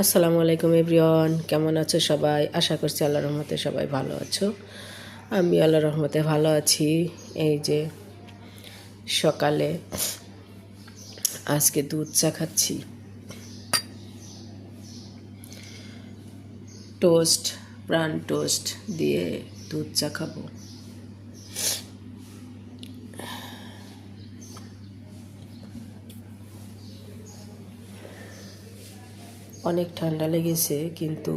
আসসালামু আলাইকুম এভরিওয়ান, কেমন আছো সবাই? আশা করছি আল্লাহর রহমতে সবাই ভালো আছো। আমি আল্লাহর রহমতে ভালো আছি। এই যে সকালে আজকে দুধ চা খাচ্ছি, টোস্ট, ব্রান টোস্ট দিয়ে দুধ চা খাবো। অনেক ঠান্ডা লেগেছে, কিন্তু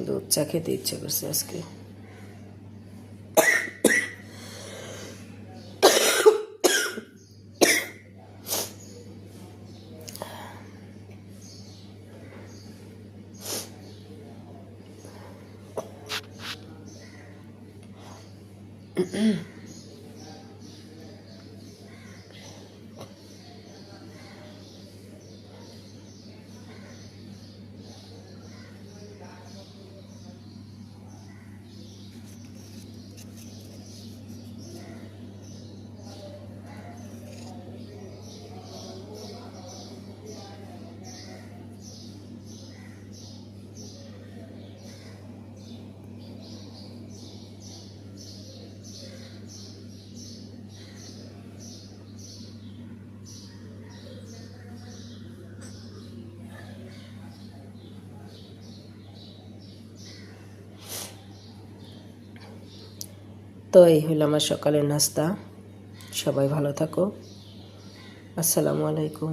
দুধ চা খেতে ইচ্ছে করছে আজকে। তো এই হলো আমার সকালের নাস্তা। সবাই ভালো থাকো। আসসালামু আলাইকুম।